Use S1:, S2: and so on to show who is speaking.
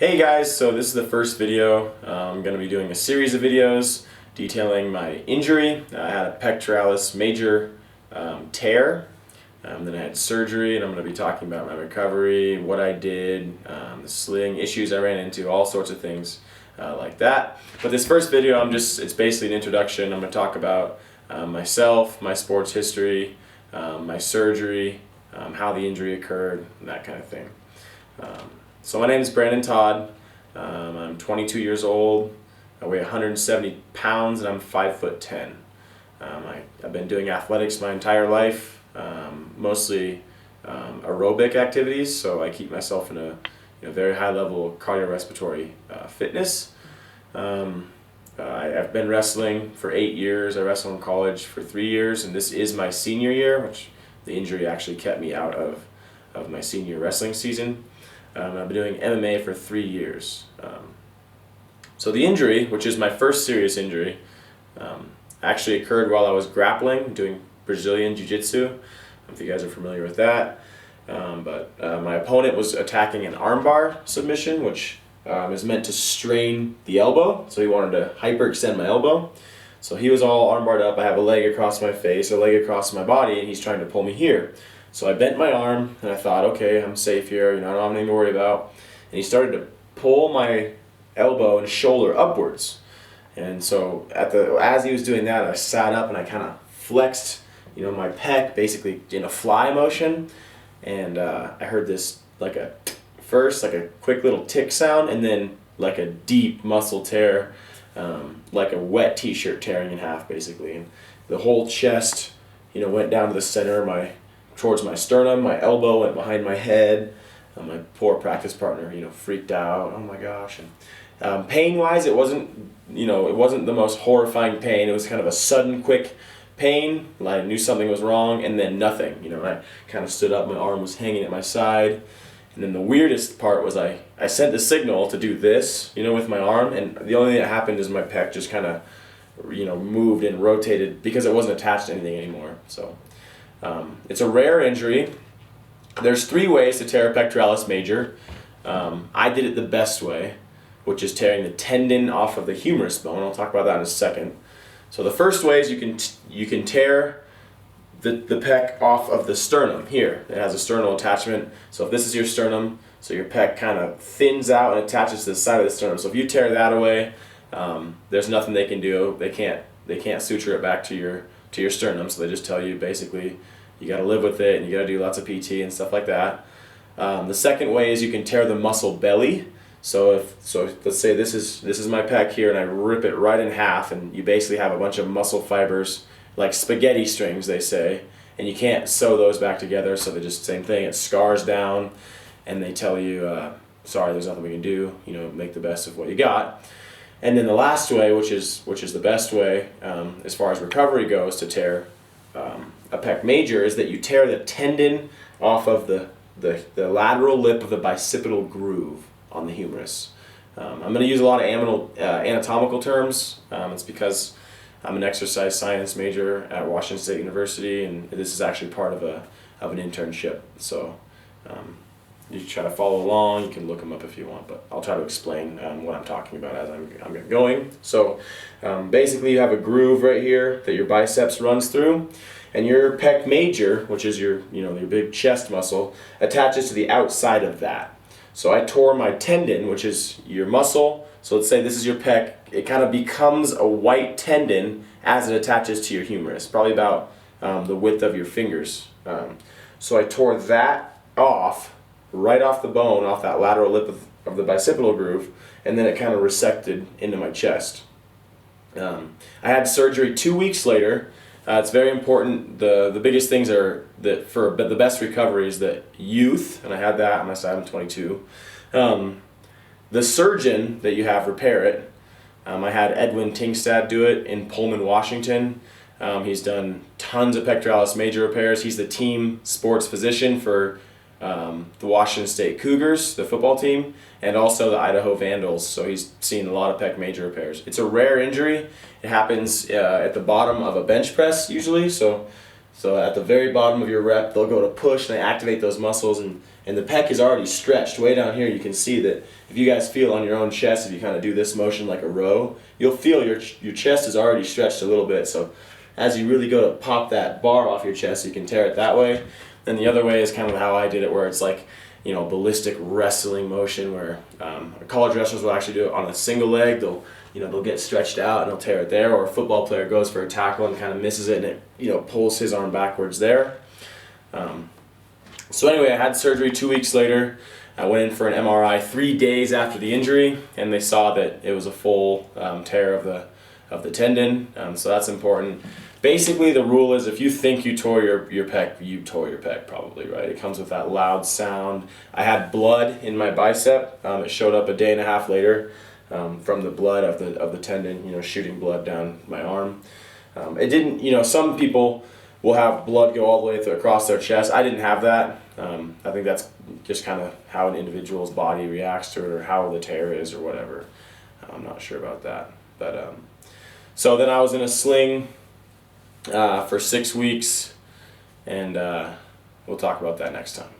S1: Hey guys, so this is the first video. I'm going to be doing a series of videos detailing my injury. I had a pectoralis major tear. Then I had surgery, and I'm going to be talking about my recovery, what I did, the sling issues I ran into, all sorts of things like that. But this first video, it's basically an introduction. I'm going to talk about myself, my sports history, my surgery, how the injury occurred, and that kind of thing. So my name is Brandon Todd. I'm 22 years old. I weigh 170 pounds and I'm 5'10". I've been doing athletics my entire life, mostly aerobic activities. So I keep myself in a very high level cardiorespiratory fitness. I've been wrestling for 8 years. I wrestled in college for 3 years, and this is my senior year, which the injury actually kept me out of my senior wrestling season. I've been doing MMA for 3 years. So the injury, which is my first serious injury, actually occurred while I was grappling, doing Brazilian Jiu-Jitsu. I don't know if you guys are familiar with that. But my opponent was attacking an armbar submission, which is meant to strain the elbow. So he wanted to hyperextend my elbow. So he was all armbarred up. I have a leg across my face, a leg across my body, and he's trying to pull me here. So I bent my arm, and I thought, okay, I'm safe here, I don't have anything to worry about. And he started to pull my elbow and shoulder upwards. And so as he was doing that, I sat up and I kind of flexed, my pec basically in a fly motion. And I heard this first like a quick little tick sound, and then like a deep muscle tear, like a wet t-shirt tearing in half basically. And the whole chest, went down to the center towards my sternum. My elbow went behind my head. My poor practice partner, freaked out. Oh my gosh! And pain-wise, it wasn't the most horrifying pain. It was kind of a sudden, quick pain. I knew something was wrong, and then nothing. I kind of stood up. My arm was hanging at my side, and then the weirdest part was I sent the signal to do this, with my arm, and the only thing that happened is my pec just kind of, moved and rotated because it wasn't attached to anything anymore. So. It's a rare injury. There's 3 ways to tear a pectoralis major. I did it the best way, which is tearing the tendon off of the humerus bone. I'll talk about that in a second. So the first way is you can tear the pec off of the sternum here. It has a sternal attachment. So if this is your sternum, so your pec kind of thins out and attaches to the side of the sternum. So if you tear that away, there's nothing they can do. They can't suture it back to your sternum, so they just tell you basically you got to live with it and you got to do lots of PT and stuff like that. The second way is you can tear the muscle belly. So let's say this is my pec here, and I rip it right in half, and you basically have a bunch of muscle fibers like spaghetti strings, they say, and you can't sew those back together. So they just same thing. It scars down, and they tell you, sorry, there's nothing we can do. Make the best of what you got. And then the last way, which is the best way as far as recovery goes to tear a pec major, is that you tear the tendon off of the lateral lip of the bicipital groove on the humerus. I'm going to use a lot of anatomical terms. It's because I'm an exercise science major at Washington State University, and this is actually part of an internship. So you try to follow along. You can look them up if you want, but I'll try to explain what I'm talking about as I'm going. So basically, you have a groove right here that your biceps runs through, and your pec major, which is your big chest muscle, attaches to the outside of that. So I tore my tendon, which is your muscle. So let's say this is your pec. It kind of becomes a white tendon as it attaches to your humerus, probably about the width of your fingers. So I tore that off. Right off the bone, off that lateral lip of the bicipital groove, and then it kind of resected into my chest. I had surgery 2 weeks later. It's very important. The biggest things are that for the best recovery is that youth, and I had that on my side. I'm 22. The surgeon that you have repair it. I had Edwin Tingstad do it in Pullman, Washington. He's done tons of pectoralis major repairs. He's the team sports physician for the Washington State Cougars, the football team, and also the Idaho Vandals. So he's seen a lot of pec major repairs. It's a rare injury. It happens at the bottom of a bench press usually. So at the very bottom of your rep, they'll go to push and they activate those muscles, and and the pec is already stretched. Way down here you can see that if you guys feel on your own chest, if you kind of do this motion like a row, you'll feel your chest is already stretched a little bit. So as you really go to pop that bar off your chest, you can tear it that way. And the other way is kind of how I did it, where it's like, you know, ballistic wrestling motion, where college wrestlers will actually do it on a single leg. They'll get stretched out and they'll tear it there, or a football player goes for a tackle and kind of misses it and it, you know, pulls his arm backwards there. So anyway, I had surgery 2 weeks later. I went in for an MRI 3 days after the injury, and they saw that it was a full tear of the tendon. So that's important. Basically, the rule is if you think you tore your pec, you tore your pec probably, right? It comes with that loud sound. I had blood in my bicep. It showed up a day and a half later from the blood of the tendon, you know, shooting blood down my arm. It didn't, you know, some people will have blood go all the way across their chest. I didn't have that. I think that's just kind of how an individual's body reacts to it, or how the tear is, or whatever. I'm not sure about that. But so then I was in a sling for 6 weeks, and we'll talk about that next time.